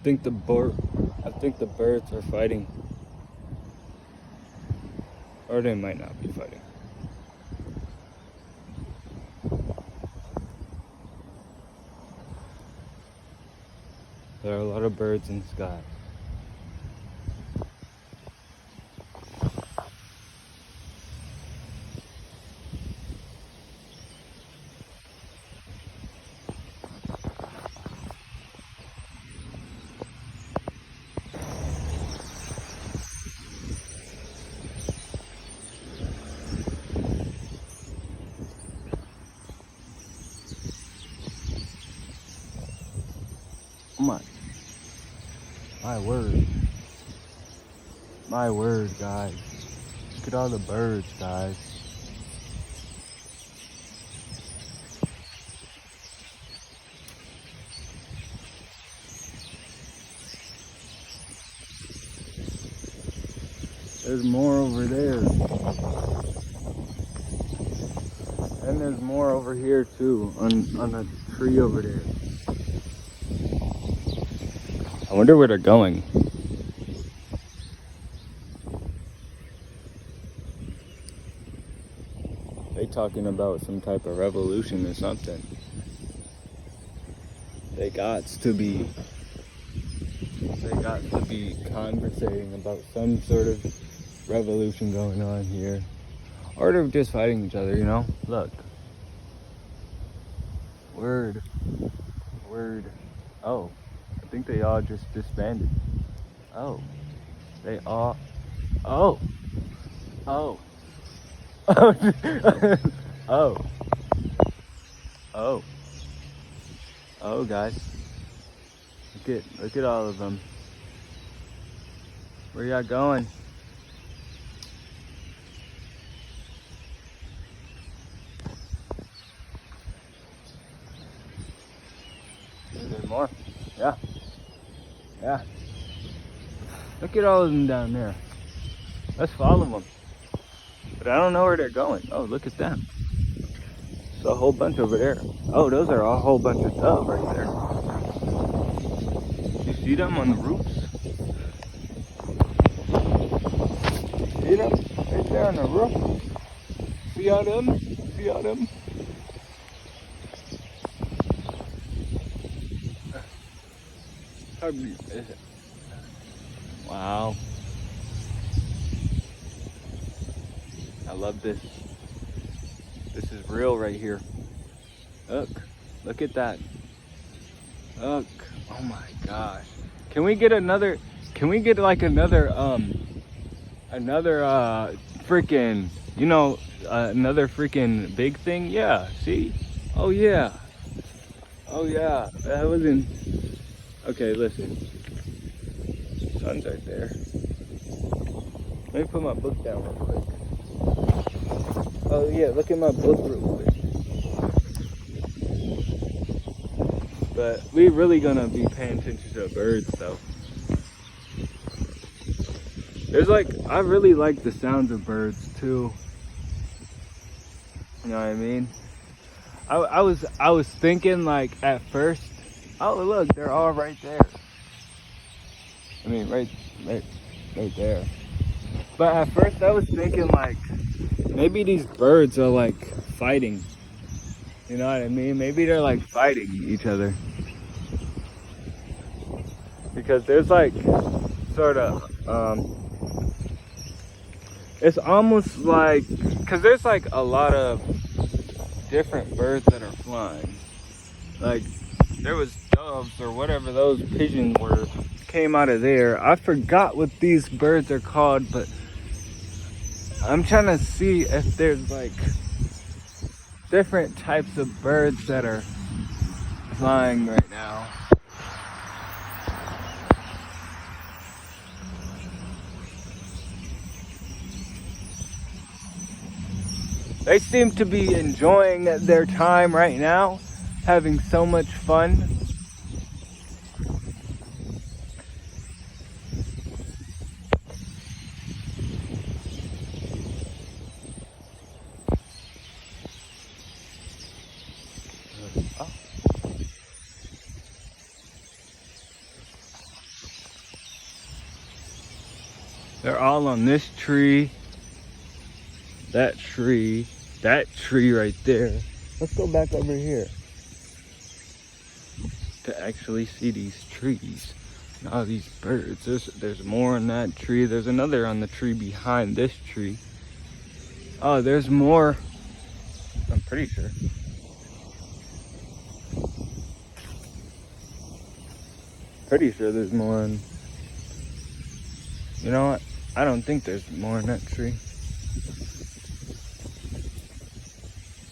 think the birds are fighting. Or they might not be fighting. There are a lot of birds in the sky. My word, guys. Look at all the birds, guys. There's more over there. And there's more over here too, on a tree over there. I wonder where they're going. They talking about some type of revolution or something. They got to be conversating about some sort of revolution going on here. Or they're just fighting each other, you know? Look. Word. Oh, I think they all just disbanded. Oh. They all... Oh. Oh. Oh. Oh, guys. Look at all of them. Where y'all going? There's more. Yeah. Look at all of them down there. Let's follow them. But I don't know where they're going. Oh, look at them. There's a whole bunch over there. Oh, those are a whole bunch of doves right there. You see them on the roofs? See them? Right there on the roof. See all them? How deep is it? Wow. I love this. This is real right here. Look at that. Look. Oh my gosh. Can we get like another freaking, another freaking big thing? Yeah, see? Oh yeah. That was in... Okay, listen. Sun's right there. Let me put my book down real quick. Oh yeah, look at my book real quick. But we really gonna be paying attention to the birds though. I really like the sounds of birds too. You know what I mean? I was thinking like at first, oh look, they're all right there. I mean right there. But at first I was thinking like, maybe these birds are like fighting. You know what I mean? Maybe they're like fighting each other. Because there's like sort of, it's almost like, because there's like a lot of different birds that are flying. Like there was doves or whatever those pigeons were, came out of there. I forgot what these birds are called, but I'm trying to see if there's like different types of birds that are flying right now. They seem to be enjoying their time right now, having so much fun. They're all on this tree, that tree right there. Let's go back over here to actually see these trees and all these birds. There's more on that tree. There's another on the tree behind this tree. Oh, there's more. I'm pretty sure. Pretty sure there's more on. You know what? I don't think there's more in that tree.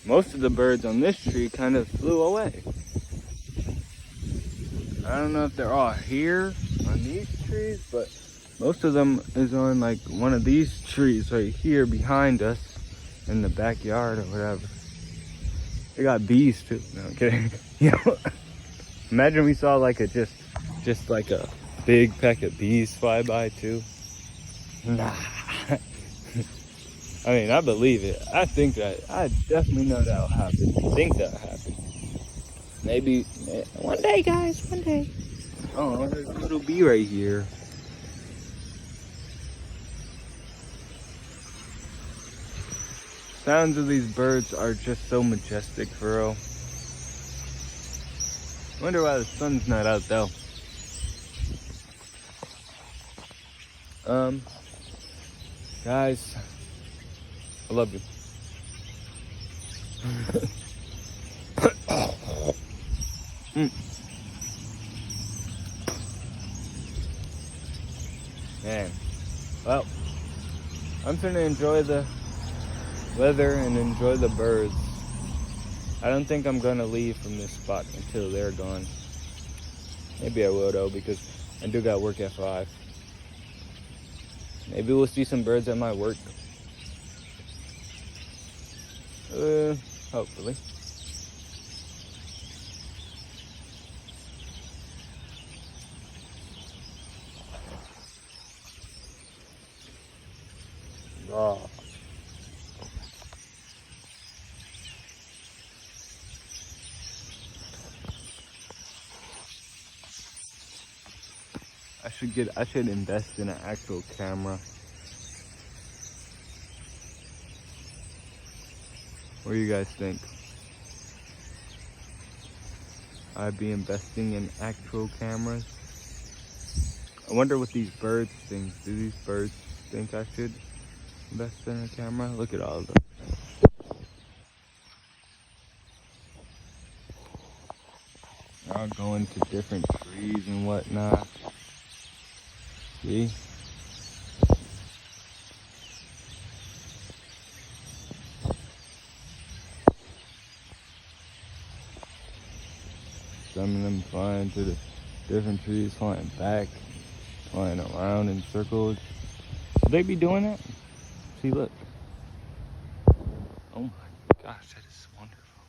Most of the birds on this tree kind of flew away. I don't know if they're all here on these trees, but most of them is on like one of these trees right here behind us in the backyard or whatever. They got bees too. No, I'm kidding. You know, imagine we saw like just like a big peck of bees fly by too. Nah. I mean, I believe it. I definitely know that'll happen. I think that'll happen. Maybe one day, guys, one day. Oh, there's a little bee right here. Sounds of these birds are just so majestic, for real. Wonder why the sun's not out though. Guys, I love you. Man, well, I'm gonna enjoy the weather and enjoy the birds. I don't think I'm gonna leave from this spot until they're gone. Maybe I will though, because I do got work at 5. Maybe we'll see some birds at my work. Hopefully. Oh. I should invest in an actual camera. What do you guys think? I'd be investing in actual cameras. I wonder what these birds think. Do these birds think I should invest in a camera? Look at all of them. They're all going to different trees and whatnot. See? Some of them flying to the different trees, flying back, flying around in circles. Would they be doing that? See, look. Oh my gosh, that is wonderful.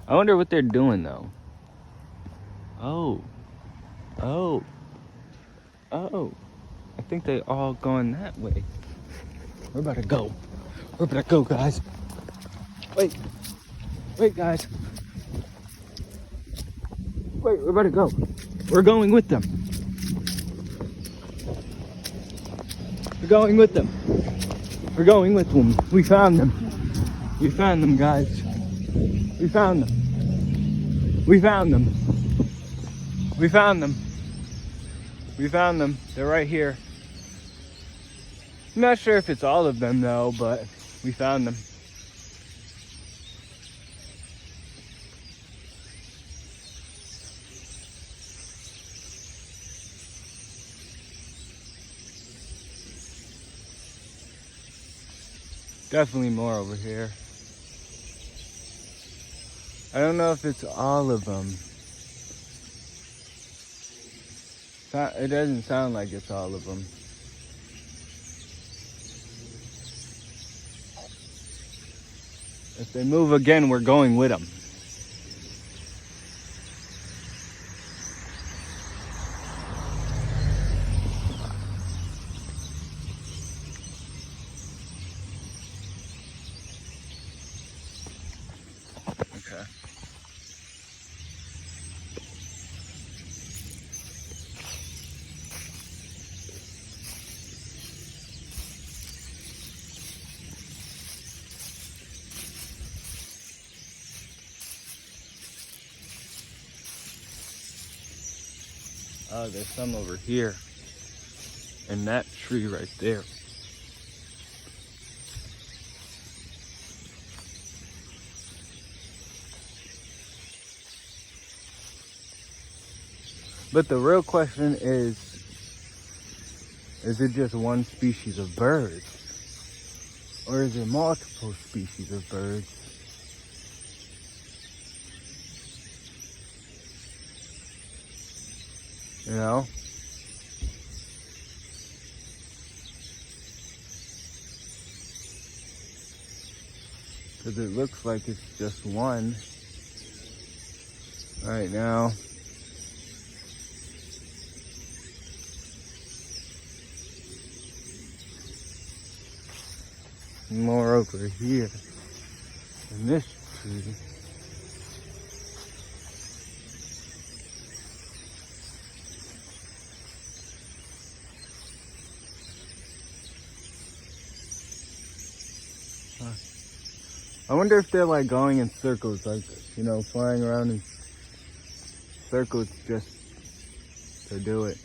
I wonder what they're doing though. Oh. I think they all going that way. We're about to go. We're about to go, guys. Wait, guys. Wait, we're about to go. We're going with them. We're going with them. We're going with them. We found them. We found them, guys. We found them. We found them. We found them. We found them. They're right here. I'm not sure if it's all of them though, but we found them. Definitely more over here. I don't know if it's all of them. It doesn't sound like it's all of them. If they move again, we're going with them. Okay. Oh, there's some over here. And that tree right there. But the real question is it just one species of birds? Or is it multiple species of birds? You know? Because it looks like it's just one right now. More over here in this tree. I wonder if they're like going in circles, like, you know, flying around in circles just to do it.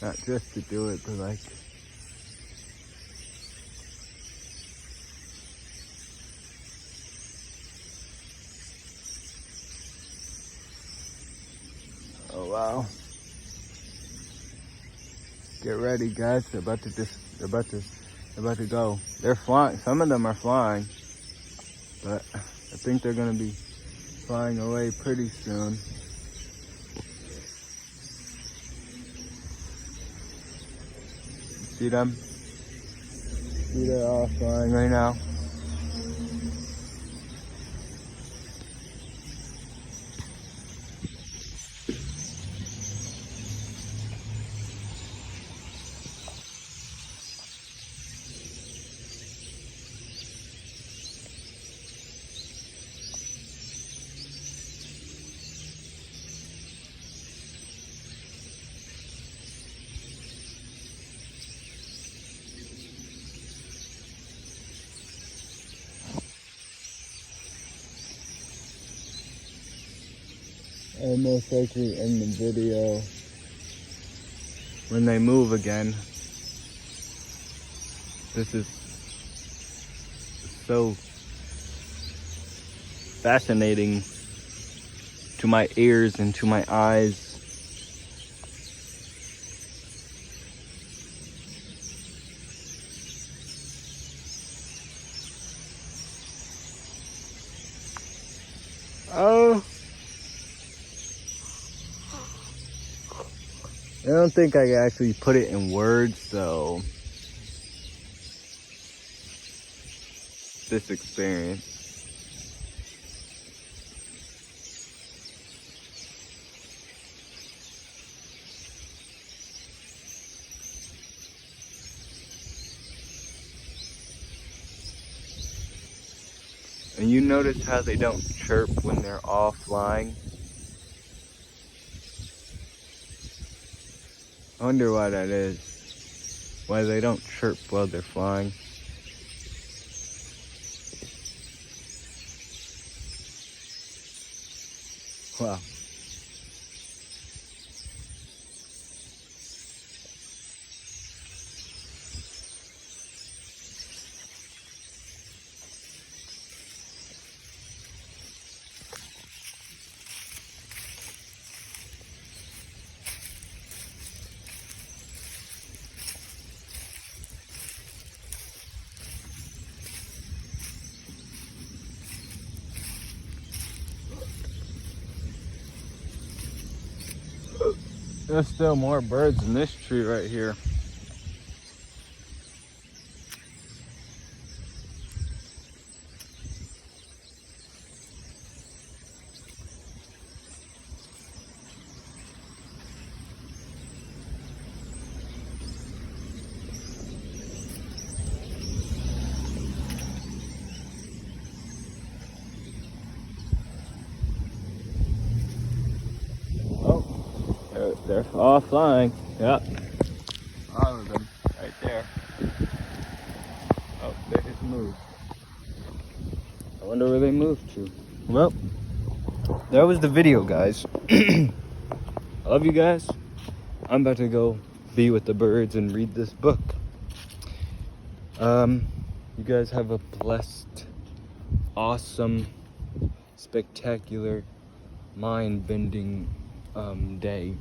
Not just to do it, but like, oh wow. Get ready, guys. They're about to go. They're flying. Some of them are flying, but I think they're gonna be flying away pretty soon. See them? See, they're all flying right now. I'll most likely end the video when they move again. This is so fascinating to my ears and to my eyes. Oh. I don't think I can actually put it in words, so this experience. And you notice how they don't chirp when they're all flying? I wonder why that is. Why they don't chirp while they're flying. Wow. There's still more birds in this tree right here. They're all flying. Yep. All of them right there. Oh, they just moved. I wonder where they moved to. Well, that was the video, guys. I love you guys. I'm about to go be with the birds and read this book. You guys have a blessed, awesome, spectacular, mind-bending day.